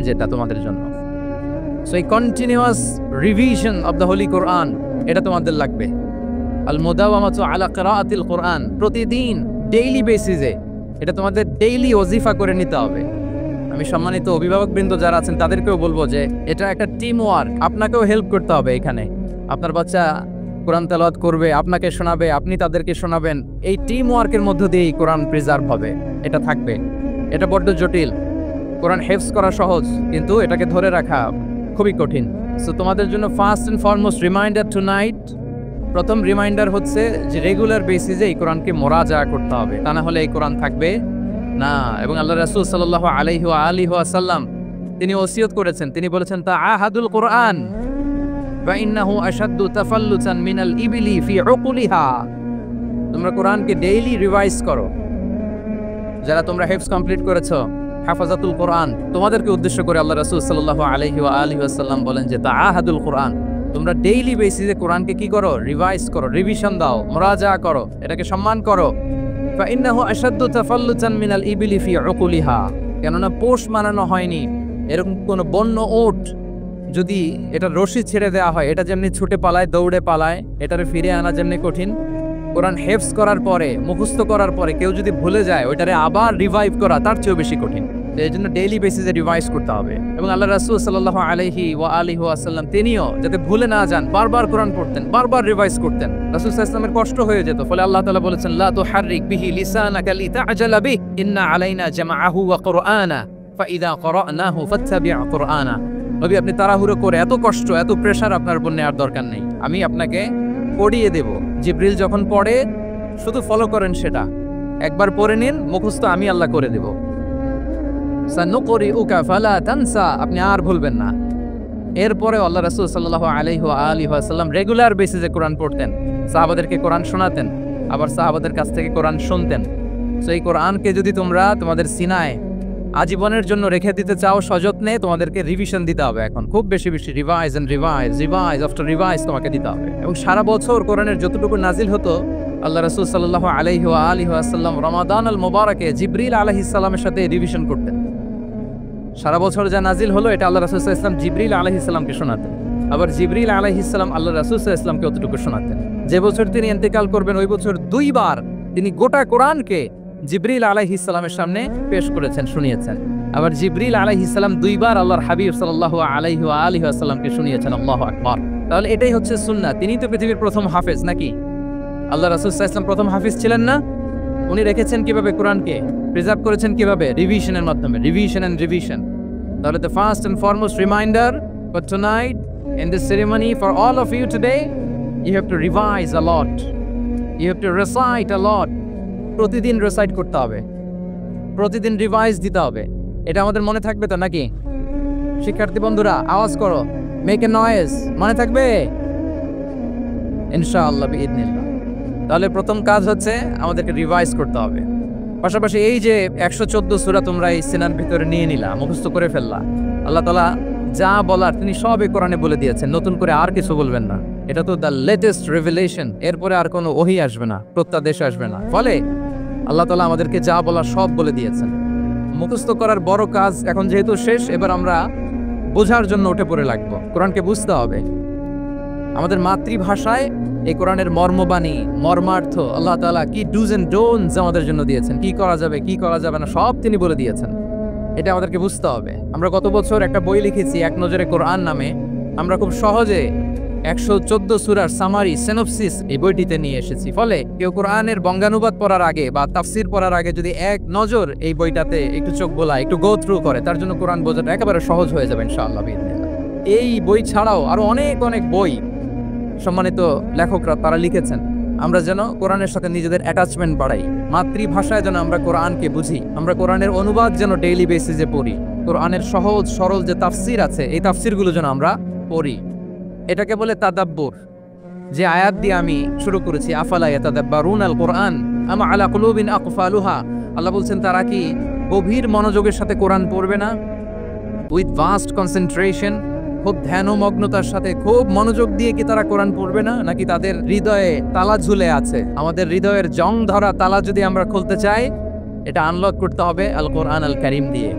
যেটা তোমাদের জন্য। সো এই continuous revision of the holy Quran এটা তোমাদের লাগবে। আল মুদাওয়ামাতু আলা কিরাআতিল কোরআন, প্রতিদিন ডেইলি বেসিসে এটা তোমাদের ডেইলি ওজিফা করে নিতে হবে। আমি সম্মানিত অভিভাবকবৃন্দ যারা আছেন তাদেরকেও বলবো যে এটা একটা টিম ওয়ার্ক, আপনাকেও হেল্প করতে হবে। এখানে আপনার বাচ্চা কোরআন তেলাওয়াত করবে, আপনাকে শোনাবে, আপনি তাদেরকে শোনাবেন। এই টিম ওয়ার্কের মধ্য দিয়েই কোরআন প্রিজার্ভ হবে, এটা থাকবে। এটা বড্ড জটিল। কোরআন হেফজ করা সহজ, কিন্তু এটাকে ধরে রাখা খুবই কঠিন। সো তোমাদের জন্য first and foremost reminder tonight, প্রথম রিমাইন্ডার হচ্ছে যে রেগুলার বেসিসে এই কোরআনকে মোরাজা করতে হবে, তা না হলে এই কোরআন থাকবে না। এবং আল্লাহ রাসূল সাল্লাল্লাহু আলাইহি ওয়া আলিহি ওয়াসাল্লাম তিনি ওসিয়ত করেছেন, তিনি বলেছেন তাআহাদুল কোরআন ওয়া ইন্নাহু আশাদ্দু তাফাল্লুতান মিনাল ইবিলি ফি উকুলিহা। তোমরা কোরআনকে ডেইলি রিভাইজ করো। যারা তোমরা হেফজ কমপ্লিট করেছো, হাফাজাতুল কোরআন, তোমাদেরকে উদ্দেশ্য করে আল্লাহ রাসূল সাল্লাল্লাহু আলাইহি ওয়া আলিহি ওয়াসাল্লাম বলেন যে তাআহাদুল কোরআন, তোমরা ডেইলি বেসিসে কোরআনকে কি করো? রিভাইজ করো, রিভিশন দাও, মুরাজা করো, এটাকে সম্মান করো। ফা ইন্নাহু আশাদ্দু তাফাল্লুতান মিনাল ইবিলি ফি উকুলিহা, কেননা পোষ মানানো হয়নি এরকম কোন বন্য ওট যদি এটা রশি ছেড়ে দেওয়া হয়, এটা যেমনি ছুটে পালায়, দৌড়ে পালায়, এটারে ফিরে আনা যেমনি কঠিন, কোরআন হেফজ করার পরে, মুখস্থ করার পরে কেউ যদি ভুলে যায়, ওইটারে আবার রিভাইভ করা তার চেয়েও বেশি কঠিন। এই জন্য ডেইলি বেসিসে রিভাইজ করতে হবে। এবং আল্লাহ রাসূল সাল্লাল্লাহু আলাইহি ওয়া আলিহি ওয়াসাল্লাম তিনিও যাতে ভুলে না যান বারবার কোরআন পড়তেন, বারবার রিভাইজ করতেন। রাসূল সাল্লাল্লাহু আলাইহি ওয়াসাল্লামের কষ্ট হয়ে যেত, ফলে আল্লাহ তাআলা বলেছেন লা তুহাররিক বিহি লিসানাকা লিতা'জালা বিহি ইন্না আলাইনা জামাআহু ওয়া কুরআনা ফাইযা ক্বরা'নাহু ফাত্তাবি' কুরআনা। নবী, আপনি তাড়াহুড়ো করে এত কষ্ট, এত প্রেশার আপনার উপর নেওয়ার দরকার নেই, আমি আপনাকে পড়িয়ে দেব। জিবরিল যখন পড়ে শুধু ফলো করেন, সেটা একবার পড়ে নিন, মুখস্থ আমি আল্লাহ করে দেব। সানুকরিউকা ফালা তানসা, আপনি আর ভুলবেন না। এরপরে আল্লাহ রাসূল সাল্লাল্লাহু আলাইহি ওয়া আলিহি ওয়াসাল্লাম রেগুলার বেসিসে কোরআন পড়তেন, সাহাবাদেরকে কোরআন শোনাতেন, আবার সাহাবাদের কাছ থেকে কোরআন শুনতেন। সো এই কোরআনকে যদি তোমরা তোমাদের সিনায় আজীবনের জন্য রেখে দিতে চাও সযত্নে, তোমাদেরকে রিভিশন দিতে হবে। এখন খুব বেশি বেশি revise and revise, revise after revise তোমাকে দিতে হবে। এবং সারা বছর কোরআনের যতটুকু নাজিল হতো, আল্লাহ রাসূল সাল্লাল্লাহু আলাইহি ওয়া আলিহি ওয়াসাল্লাম রমাদান আল মুবারাকে জিবরিল আলাইহিস সালামের সাথে রিভিশন করতেন। সারা বছর যা নাজিল হলো এটা আল্লাহ রাসূল সাল্লাল্লাহু আলাইহি ওয়াসাল্লাম জিবরিল আলাইহিস সালামকে শোনাতেন, আবার জিবরিল আলাইহিস সালাম আল্লাহ রাসূল সাল্লাল্লাহু আলাইহি ওয়াসাল্লামকে অতটুকু শোনাতেন। যে বছর তিনি ইন্তেকাল করবেন ওই বছর দুইবার তিনি গোটা কোরআনকে জিবরিল আলাইহিস সালামের সামনে পেশ করেছেন, শুনিয়েছেন। আবার জিবরিল আলাইহিস সালাম দুইবার আল্লাহর হাবিব সাল্লাল্লাহু আলাইহি ওয়া আলিহি ওয়াসাল্লামকে শুনিয়েছেন। আল্লাহু আকবার। তাহলে এটাই হচ্ছে সুন্নাহ। তিনি তো পৃথিবীর প্রথম হাফেজ নাকি? আল্লাহ রাসূল সাল্লাল্লাহু আলাইহি ওয়াসাল্লাম প্রথম হাফেজ ছিলেন না? উনি রেখেছেন কিভাবে কোরআনকে? প্রিজার্ভ করেছেন কিভাবে? রিভিশনের মাধ্যমে, রিভিশন এন্ড রিভিশন। তাহলে the first and foremost reminder for tonight in this ceremony for all of you today, you have to revise a lot, you have to recite a lot. প্রতিদিন recite করতে হবে, প্রতিদিন revise দিতে হবে। এটা আমাদের মনে থাকবে তো নাকি? শিক্ষার্থী বন্ধুরা আওয়াজ করো, মেক এ নয়েজ। মনে থাকবে ইনশাআল্লাহ বিইذنিল্লাহ। তাহলে প্রথম কাজ হচ্ছে আমাদেরকে রিভাইজ করতে হবে। পাশাপাশি এই যে 114 সূরা তোমরা এই সিনার ভিতরে নিয়ে নিলা, মুখস্থ করে ফেললা, আল্লাহ তাআলা যা বলার তিনি সবই কোরআনে বলে দিয়েছেন, নতুন করে আর কিছু বলবেন না। এটা তো দ্য লেটেস্ট রেভেলেশন, এরপরে আর কোনো ওহী আসবে না, প্রত্যাদেশ আসবে না। ফলে আল্লাহ তাআলা আমাদেরকে যা বলার সব বলে দিয়েছেন। মুখস্থ করার বড় কাজ এখন যেহেতু শেষ, এবার আমরা বোঝার জন্য উঠে পড়ে লাগবো। কোরআনকে বুঝতে হবে আমাদের মাতৃভাষায়। এই কোরআনের মর্মবাণী, মর্মার্থ, আল্লাহ তাআলা কি ডুজ এন্ড ডোন্টস আমাদের জন্য দিয়েছেন, কি করা যাবে কি করা যাবে না, সব তিনি বলে দিয়েছেন। এটা আমাদেরকে বুঝতে হবে। আমরা গত বছর একটা বই লিখেছি এক নজরে কোরআন নামে, আমরা খুব সহজে 114 সূরার সামারি, সিনপসিস এই বইটিতে নিয়ে এসেছি। ফলে কেউ কোরআনের বঙ্গানুবাদ পড়ার আগে বা তাফসির পড়ার আগে যদি এক নজর এই বইটাতে একটু চোখ বোলায়, একটু গো থ্রু করে, তার জন্য কোরআন বোঝাটা একেবারে সহজ হয়ে যাবে ইনশাআল্লাহ বিইذনিল্লাহ। এই বই ছাড়াও আরো অনেক অনেক বই সম্মানিত লেখকরা তারা লিখেছেন। আমরা যেন কোরআনের সাথে নিজেদের অ্যাটাচমেন্ট বাড়াই, মাতৃভাষায় যেন আমরা কোরআনকে বুঝি, আমরা কোরআনের অনুবাদ যেন ডেইলি বেসিসে পড়ি, কোরআনের সহজ সরল যে তাফসির আছে এই তাফসিরগুলো যেন আমরা পড়ি। এটাকে বলে তাদাব্বুর। যে আয়াত দিয়ে আমি শুরু করেছি, আফালা ইয়াতাদাব্বারুনাল কোরআন আম আলা কুলুবিন আকফালুহা, আল্লাহ বলছেন তারা কি গভীর মনোযোগের সাথে কোরআন পড়বে না? উইথ ভাস্ট কনসেন্ট্রেশন, খুব ধ্যানমগ্নতার সাথে খুব মনোযোগ দিয়ে কি তারা কোরআন পড়বে না? নাকি তাদের হৃদয়ে তালা ঝুলে আছে? আমাদের হৃদয়ের জং ধরা তালা যদি আমরা খুলতে চাই, এটা আনলক করতে হবে আল কোরআন আল কারীম দিয়ে।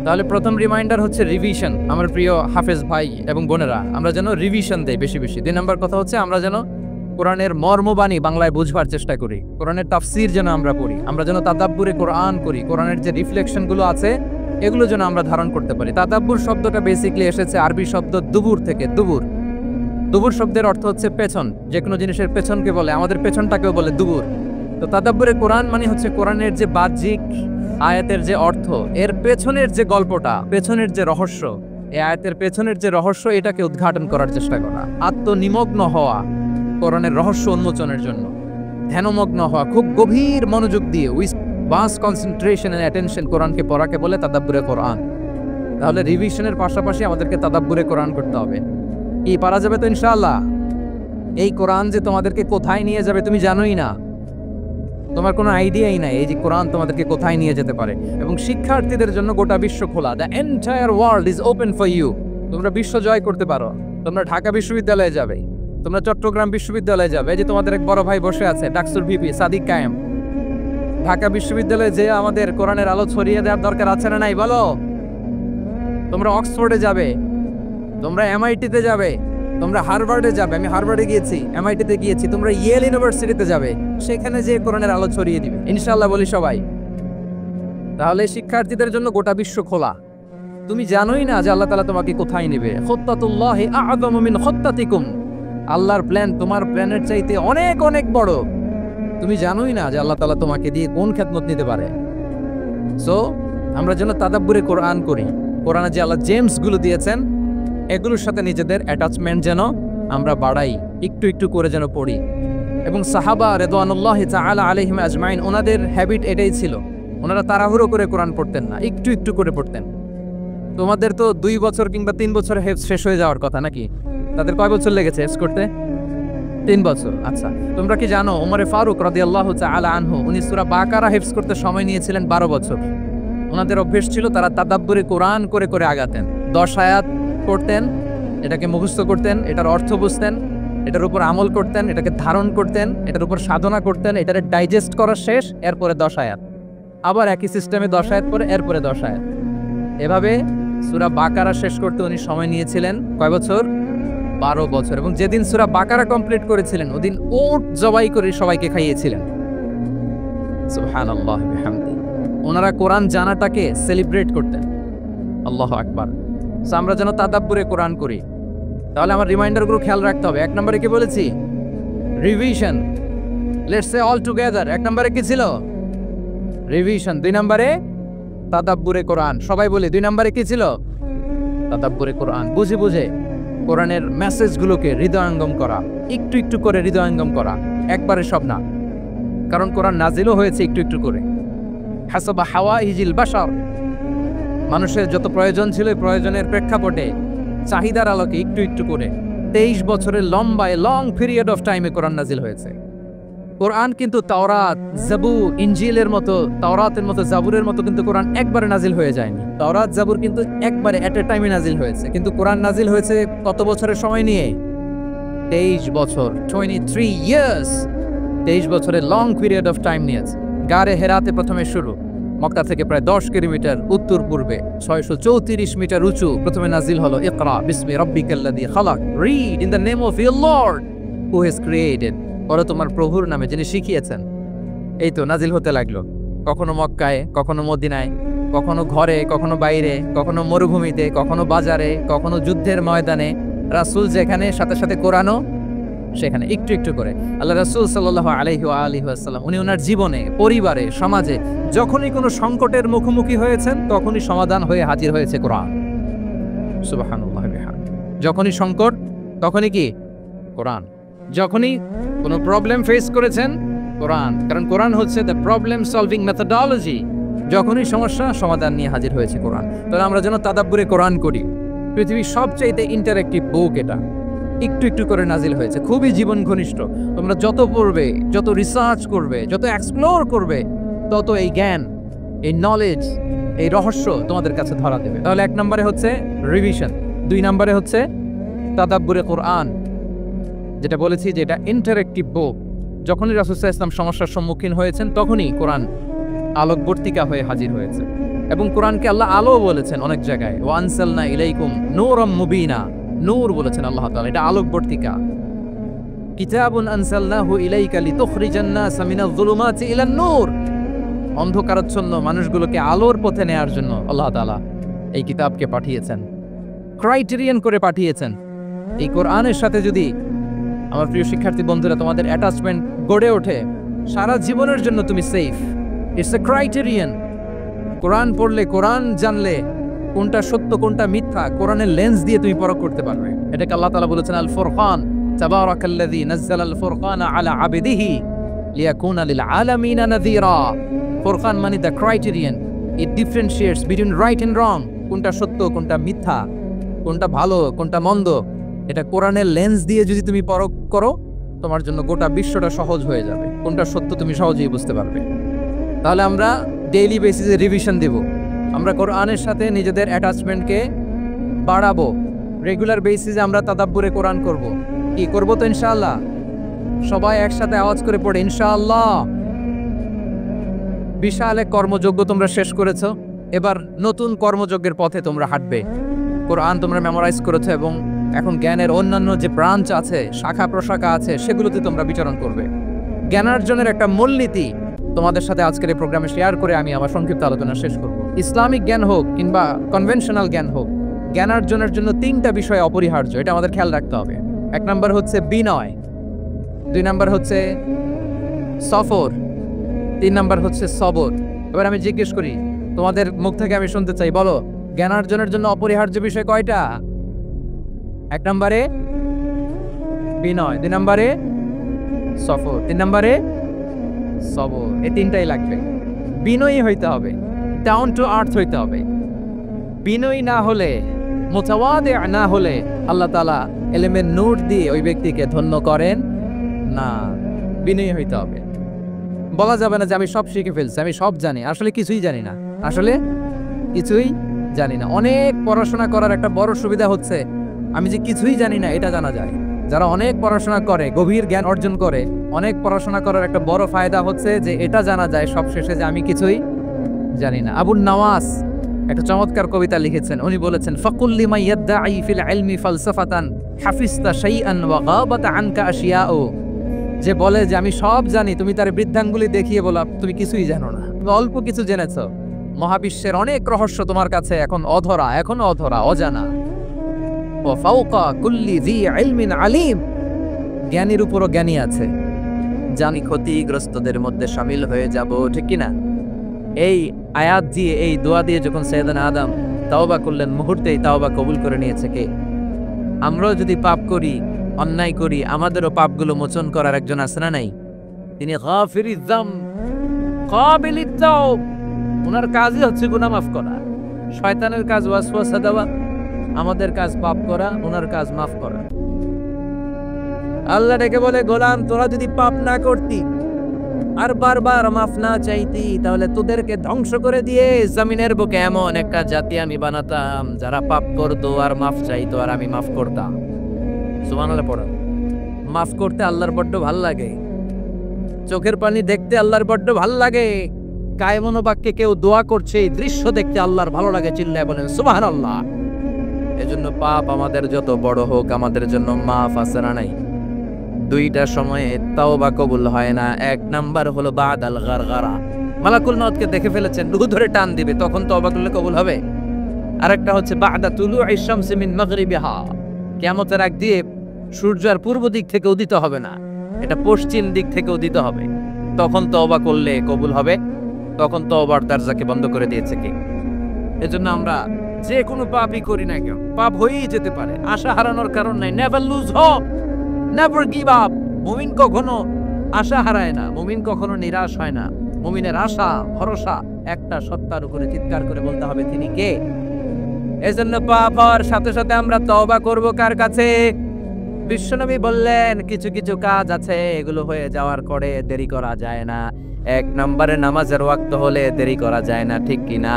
তাহলে প্রথম রিমাইন্ডার হচ্ছে রিভিশন। আমার প্রিয় হাফেজ ভাই এবং বোনেরা, আমরা যেন রিভিশন দেই বেশি বেশি। 2 নম্বর কথা হচ্ছে আমরা যেন কোরআনের মর্মবাণী বাংলায় বুঝবার চেষ্টা করি, কোরআনের তাফসির যেন আমরা পড়ি, আমরা যেন তাদাব্বুরে কোরআন করি, কোরআনের যে রিফ্লেকশনগুলো আছে এগুলো যেন আমরা ধারণ করতে পারি। তাদাব্বুর শব্দটা বেসিক্যালি এসেছে আরবি শব্দ দুবুর থেকে। দুবুর, দুবুর শব্দের অর্থ হচ্ছে পেছন, যে কোনো জিনিসের পেছনকে বলে, আমাদের পেছনটাকেও বলে দুবুর। তো তাদাব্বুরে কোরআন মানে হচ্ছে কোরআনের যে বাহ্যিক আয়াতের যে অর্থ, এর পেছনের যে গল্পটা, পেছনের যে রহস্য, এই আয়াতের পেছনের যে রহস্য, এটাকে উদ্ঘাটন করার চেষ্টা করা, আত্মনিমগ্ন হওয়া কোরআনের রহস্য উন্মোচনের জন্য, ধ্যানমগ্ন হওয়া, খুব গভীর মনোযোগ দিয়ে with vast concentration and attention কোরআনকে পড়াকে বলে তাদাব্বুরে কোরআন। তাহলে রিভিশনের পাশাপাশি আমাদেরকে তাদাব্বুরে কোরআন করতে হবে। কি পারা যাবে তো ইনশাআল্লাহ? এই কোরআন যে তোমাদেরকে কোথায় নিয়ে যাবে তুমি জানোই না, তোমার কোনো আইডিয়াই নাই এই যে কোরআন তোমাদেরকে কোথায় নিয়ে যেতে পারে। এবং শিক্ষার্থীদের জন্য গোটা বিশ্ব খোলা, the entire world is open for you. তোমরা বিশ্ব জয় করতে পারো, তোমরা ঢাকা বিশ্ববিদ্যালয়ে যাবে, তোমরা চট্টগ্রাম বিশ্ববিদ্যালয়ে যাবে, যে তোমাদের এক বড় ভাই বসে আছে ডাকসুর ভিপি সাদিক কায়েম। ঢাকা বিশ্ববিদ্যালয়ে যে আমাদের কোরআনের আলো ছড়িয়ে দেওয়ার দরকার আছে না নাই বলো? তোমরা অক্সফোর্ডে যাবে, তোমরা এমআইটিতে যাবে, তোমরা হার্ভার্ডে যাবে, আমি হার্ভার্ডে গিয়েছি, এমআইটিতে গিয়েছি, তোমরা ইয়েল ইউনিভার্সিটিতে যাবে, সেখানে যে কোরআনের আলো ছড়িয়ে দিবে ইনশাআল্লাহ বলি সবাই। তাহলে শিক্ষার্থীদের জন্য গোটা বিশ্ব খোলা। তুমি জানোই না যে আল্লাহ তাআলা তোমাকে কোথায় নেবে। খুত্তাতুল্লাহি আ'যামু মিন খুত্তাতিকুম, আল্লাহর প্ল্যান তোমার প্ল্যানের চাইতে অনেক অনেক বড়। তুমি জানোই না যে আল্লাহ তাআলা তোমাকে দিয়ে কোন খেদমত নিতে পারে। সো আমরা যেন তাদাব্বুরে কোরআন করি, কোরআনে যে আল্লাহ জেমস গুলো দিয়েছেন এগুলোর সাথে নিজেদের অ্যাটাচমেন্ট যেন আমরা বাড়াই, একটু একটু করে যেন পড়ি। এবং সাহাবা রিদওয়ানুল্লাহি তাআলা আলাইহিম আজমাইন, ওনাদের হ্যাবিট এটাই ছিল, ওনারা তাড়াহুড়ো করে কোরআন পড়তেন না, একটু একটু করে পড়তেন। তোমাদের তো 2 বছর কিংবা 3 বছর হেফজ শেষ হয়ে যাওয়ার কথা নাকি? তাদের কয় বছর লেগেছে হেফজ করতে? 3 বছর। আচ্ছা, তোমরা কি জানো ওমরে ফারুক রাদিয়াল্লাহু তাআলা আনহু উনি সূরা বাকারা হেফজ করতে সময় নিয়েছিলেন 12 বছর। ওনাদের অভ্যেস ছিল তারা তাদাব্বুরে কোরআন করে করে আগাতেন। 10 আয়াত পড়তেন, এটাকে মুখস্থ করতেন, এটার অর্থ বুঝতেন, এটার উপর আমল করতেন, এটাকে ধারণ করতেন, এটার উপর সাধনা করতেন, এটারে ডাইজেস্ট করা শেষ, এরপরে 10 আয়াত, আবার একই সিস্টেমে 10 আয়াত পরে এরপরে 10 আয়াত। এভাবে সূরা বাকারা শেষ করতে উনি সময় নিয়েছিলেন কয় বছর? 12 বছর। এবং যেদিন সূরা বাকারা কমপ্লিট করেছিলেন ওদিন উট জবাই করে সবাইকে খাইয়েছিলেন। সুবহানাল্লাহ বিহামদি। ওনারা কোরআন জানাটাকে সেলিব্রেট করতেন। আল্লাহু আকবার। সো আমরা যেন তাদাব্বুরে কোরআন করি। তাহলে আমার রিমাইন্ডারগুলো খেয়াল রাখতে হবে। 1 নম্বরে কি বলেছি? Revision. Let's say all together. 1 নম্বরে কি ছিল? রিভিশন। 2 নম্বরে তাদাব্বুরে কোরআন। সবাই বলি 2 নম্বরে কি ছিল? তাদাব্বুরে কোরআন। বুঝে বুঝে কোরআনের মেসেজগুলোকে হৃদয়ঙ্গম করা, একটু একটু করে হৃদয়ঙ্গম করা, একবারে সব না। কারণ কোরআন নাজিলও হয়েছে একটু একটু করে। হাসাবা হাওয়াইজিল বাশার, মানুষের যত প্রয়োজন ছিল এই প্রয়োজনের প্রেক্ষাপটে চাহিদার আলোকে একটু একটু করে 23 বছরের লম্বায় লং পিরিয়ড অফ টাইমে কোরআন নাজিল হয়েছে। কোরআন কিন্তু তাওরাত, জাবুর, ইনজিলের মতো, তাওরাতের মতো, জাবুরের মতো কিন্তু কোরআন একবারে নাজিল হয়ে যায়নি। তাওরাত, জাবুর কিন্তু একবারে এট এ টাইমে নাজিল হয়েছে, কিন্তু কোরআন নাজিল হয়েছে কত বছরের সময় নিয়ে? 23 বছর, 23 ইয়ার্স। 23 বছরের লং পিরিয়ড অফ টাইম নিয়েছে। গারে হেরাতে প্রথমে শুরু, মক্কা থেকে প্রায় 10 কিলোমিটার উত্তর পূর্বে 634 মিটার উঁচু প্রথমে নাজিল হলো ইকরা বিসমি রাব্বিকাল্লাযী খালাক, read in the name of your lord who has created, পড়ো তোমার প্রভুর নামে যিনি শিখিয়েছেন। এই তো নাজিল হতে লাগলো, কখনো মক্কায়, কখনো মদিনায়, কখনো ঘরে, কখনো বাইরে, কখনো মরুভূমিতে, কখনো বাজারে, কখনো যুদ্ধের ময়দানে। রাসূল যেখানে, সাথে সাথে কোরআনও সেখানে, একটু একটু করে। আল্লাহ রাসূল সাল্লাল্লাহু আলাইহি ওয়া আলিহি ওয়াসাল্লাম উনি ওনার জীবনে, পরিবারে, সমাজে যখনই কোনো সংকটের মুখোমুখি হয়েছেন তখনই সমাধান হয়ে হাজির হয়েছে কোরআন। সুবহানাল্লাহ বিহামদি। যখনই সংকট তখনই কি? কোরআন। যখনই কোনো প্রবলেম ফেস করেছেন কোরআন, কারণ কোরআন হচ্ছে দ্য প্রবলেম সলভিং মেথোডোলজি। যখনই সমস্যা সমাধান নিয়ে হাজির হয়েছে কোরআন। তাহলে আমরা যেন তাদাব্বুরে কোরআন করি। পৃথিবীর সবচাইতে ইন্টারেক্টিভ বুক এটা, একটু একটু করে নাজিল হয়েছে, খুবই জীবন ঘনিষ্ঠ। তোমরা যত পড়বে, যত রিসার্চ করবে, যত এক্সপ্লোর করবে, তত এই জ্ঞান, এই নলেজ, এই রহস্য তোমাদের কাছে ধরা দেবে। তাহলে 1 নম্বরে হচ্ছে রিভিশন, 2 নম্বরে হচ্ছে তাদাব্বুরে কোরআন, যেটা বলেছি যে এটা ইন্টারেক্টিভ বুক। যখনই রাসূল সাল্লাল্লাহু আলাইহি ওয়াসাল্লাম সমস্যার সম্মুখীন হয়েছেন তখনই কোরআন আলোকবর্তিকা হয়ে হাজির হয়েছে। এবং কোরআনকে আল্লাহ আলো বলেছেন অনেক জায়গায়, ওয়া আনসালনা ইলাইকুম নূরাম মুবিনা, নূর বলেছেন আল্লাহ তাআলা, এটা আলোকবর্তিকা। কিতাবুন আনসালনাহু ইলাইকা লিতুখরিজান নাসা মিনাজ যুলুমাতি ইলান নূর, অন্ধকারাচ্ছন্ন মানুষগুলোকে আলোর পথে নেয়ার জন্য আল্লাহ তাআলা এই কিতাবকে পাঠিয়েছেন, ক্রাইটেরিয়ান করে পাঠিয়েছেন। এই কোরআনের সাথে যদি আমার প্রিয় শিক্ষার্থী বন্ধুরা তোমাদের অ্যাটাচমেন্ট গড়ে ওঠে, সারা জীবনের জন্য তুমি safe. It's a criterion. Quran পড়লে, কোরআন জানলে কোনটা সত্য কোনটা মিথ্যা কোরআনের লেন্স দিয়ে তুমি পরখ করতে পারবে। এটাকে আল্লাহ তাআলা বলেছেন আল ফুরকান, তাবারাকাল্লাযী নাযালাল ফুরকানা আলা আবদিহি লিয়াকুনা লিল আলামিনা নাযীরা। ফুরকান মানে the criterion, it differentiates between right and wrong, কোনটা সত্য কোনটা মিথ্যা, কোনটা ভালো কোনটা মন্দ। এটা কোরআনের লেন্স দিয়ে যদি তুমি পরখ করো, তোমার জন্য গোটা বিশ্বটা সহজ হয়ে যাবে, কোনটা সত্য তুমি সহজেই বুঝতে পারবে। তাহলে আমরা ডেইলি বেসিসে রিভিশন দেব, আমরা কোরআনের সাথে নিজেদের অ্যাটাচমেন্টকে বাড়াবো, রেগুলার বেসিসে আমরা তাদাব্বুরে কোরআন করব। কি করব তো ইনশাআল্লাহ? সবাই একসাথে আওয়াজ করে পড়ে ইনশাআল্লাহ। বিশাল এক কর্মযজ্ঞ তোমরা শেষ করেছো, এবার নতুন কর্মযজ্ঞের পথে তোমরা হাঁটবে। কোরআন তোমরা মেমোরাইজ করেছো এবং এখন জ্ঞানের অন্যান্য যে ব্রাঞ্চ আছে, শাখা প্রশাখা আছে, সেগুলোতে তোমরা বিচরণ করবে। জ্ঞানার্জনের একটা মূলনীতি তোমাদের সাথে আজকের এই প্রোগ্রামে শেয়ার করে আমি আমার সংক্ষিপ্ত আলোচনা শেষ করব। ইসলামিক জ্ঞান হোক কিংবা কনভেনশনাল জ্ঞান হোক, জ্ঞানার্জনের জন্য তিনটা বিষয় অপরিহার্য, এটা আমাদের খেয়াল রাখতে হবে। 1 নম্বর হচ্ছে বিনয়, 2 নম্বর হচ্ছে সফর, 3 নম্বর হচ্ছে সবর। এবার আমি জিজ্ঞেস করি, তোমাদের মুখ থেকে আমি শুনতে চাই, বলো জ্ঞানার্জনের জন্য অপরিহার্য বিষয় কয়টা? 1 নম্বরে বিনয়, 2 নম্বরে সফর, 3 নম্বরে সবর। এই তিনটাই লাগবে। বিনয়ী হইতে হবে, ডাউন টু আর্থ হইতে হবে। বিনয়ী না হলে, মুতাওয়াদি না হলে আল্লাহ তাআলা ইলমের নূর দিয়ে ওই ব্যক্তিকে ধন্য করেন না। বিনয়ী হইতে হবে। বলা যাবে না যে আমি সব শিখে ফেলছি, আমি সব জানি, আসলে কিছুই জানি না, আসলে কিছুই জানি না। অনেক পড়াশোনা করার একটা বড় সুবিধা হচ্ছে আমি যে কিছুই জানি না এটা জানা যায়। যারা অনেক পড়াশোনা করে, গভীর জ্ঞান অর্জন করে, অনেক পড়াশোনা করার একটা বড় ফায়দা হচ্ছে যে এটা জানা যায় সবশেষে যে আমি কিছুই জানি না। আবুন নওয়াস একটা চমৎকার কবিতা লিখেছেন, উনি বলেছেন ফাকুল লিমা ইয়াদদাঈ ফিল ইলমি ফালসাফাতান হাফিজতা শাইআন ওয়া গাবাত আনকা আশিয়াউ, যে বলে যে আমি সব জানি, তুমি তার বৃদ্ধাঙ্গুলি দেখিয়ে বলা তুমি কিছুই জানো না, তুমি অল্প কিছু জেনেছো। মহাবিশ্বের অনেক রহস্য তোমার কাছে এখন অধরা, এখনো অধরা, অজানা। ওয়া ফাওকা কুল্লি যী ইলমিন আলিম, জ্ঞানীর উপরও জ্ঞানী আছে। জানি ক্ষতিগ্রস্তদের মধ্যে শামিল হয়ে যাব, ঠিক কিনা? এই আয়াত দিয়ে, এই দোয়া দিয়ে যখন সাইয়েদনা আদম তাওবা করলেন, মুহূর্তেই তাওবা কবুল করে নিয়েছে কে? আমরাও যদি পাপ করি, অন্যায় করি, আমাদেরও পাপগুলো মোচন করার একজন আছে না নাই? তিনি গাফিরিয যাম কাবিলিত তাওব, ওনার কাজই হচ্ছে গুনাহ মাফ করা। শয়তানের কাজ ওয়াসওয়াসা দেওয়া, আমাদের কাজ পাপ করা, ওনার কাজ মাফ করা। আল্লাহ ডেকে বলে, গোলাম তোরা যদি পাপ না করতি আর বারবার মাফ না চাইতি, তাহলে তোদেরকে ধ্বংস করে দিয়ে জমিনের বুকে এমন একটা জাতি আমি বানাতাম যারা পাপ করতো আর মাফ চাইতো আর আমি মাফ করতাম। সুবহানাল্লাহ পড়ো। মাফ করতে আল্লাহর বড্ড ভাল লাগে, চোখের পানি দেখতে আল্লাহর বড্ড ভাল লাগে, কায়মনোবাক্যে কেউ দোয়া করছে এই দৃশ্য দেখতে আল্লাহর ভালো লাগে, চিল্লায় বলেন সুবহানাল্লাহ। এজন্য পাপ আমাদের যত বড় হোক, আমাদের জন্য মাফ আছে না নাই? দুইটা সময়ে তাওবা কবুল হয় না। 1 নাম্বার হলো বাদাল গারগারা, মালাকুল মউতকে দেখে ফেলেছেন, রূহ ধরে টান দিবে, তখন তওবা করলে কবুল হবে। আরেকটা হচ্ছে বাদা তুলুই শামসি মিন মাগরিবিহা, কিয়ামতের আগ দিয়ে সূর্য আর পূর্ব দিক থেকে উদিত হবে না, এটা পশ্চিম দিক থেকে উদিত হবে, তখন তওবা করলে কবুল হবে। তখন তওবার দরজাকে বন্ধ করে দিয়েছে কে? এজন্য আমরা যে কোনো পাপই করি না কেন, পাপ হয়েই যেতে পারে, আশা হারানোর কারণ নাই। Never lose hope, never give up. মুমিন কখনো আশা হারায় না, মুমিন কখনো নিরাশ হয় না। মুমিনের আশা ভরসা একটা সত্তার উপরে, চিৎকার করে বলতে হবে তিনি কে? এজন্য পাপ হওয়ার সাথে সাথে আমরা তওবা করব কার কাছে? বিশ্বনবী বললেন কিছু কিছু কাজ আছে এগুলো হয়ে যাওয়ার পরে দেরি করা যায় না। 1 নম্বরে নামাজের ওয়াক্ত হলে দেরি করা যায় না, ঠিক কিনা?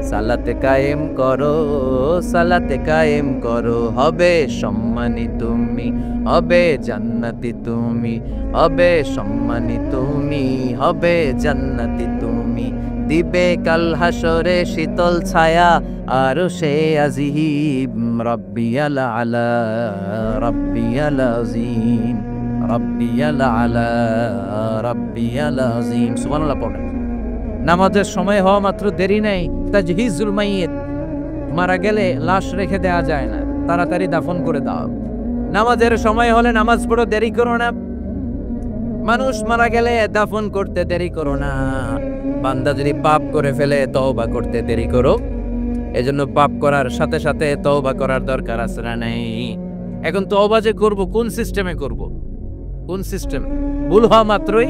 সালাতে কায়েম করো, সালাতে কায়েম করো, হবে সম্মানী তুমি, হবে জান্নাতি তুমি, হবে সম্মানী তুমি, হবে জান্নাতি তুমি। দিবে কাল হাসরে শীতল ছায়া আরশে আজিম রাব্বিয়াল আলা রাব্বিয়াল আযীম রাব্বিয়াল আলা রাব্বিয়াল আযীম সুবহানাল্লাহ পড়েন। নামাজের সময় হওয়া মাত্র দেরি নেই, তাজহিজুল মাইয়িত, মারা গেলে লাশ রেখে দেওয়া যায় না, তাড়াতাড়ি দাফন করে দাও। নামাজের সময় হলে নামাজ পড়ো, দেরি করো না। মানুষ মারা গেলে দাফন করতে দেরি করো না। বান্দা যদি পাপ করে ফেলে তওবা করতে দেরি করো। এজন্য পাপ করার সাথে সাথে তওবা করার দরকার আছে না নেই? এখন তওবা যে করব কোন সিস্টেমে করব? কোন সিস্টেম? ভুল হওয়া মাত্রই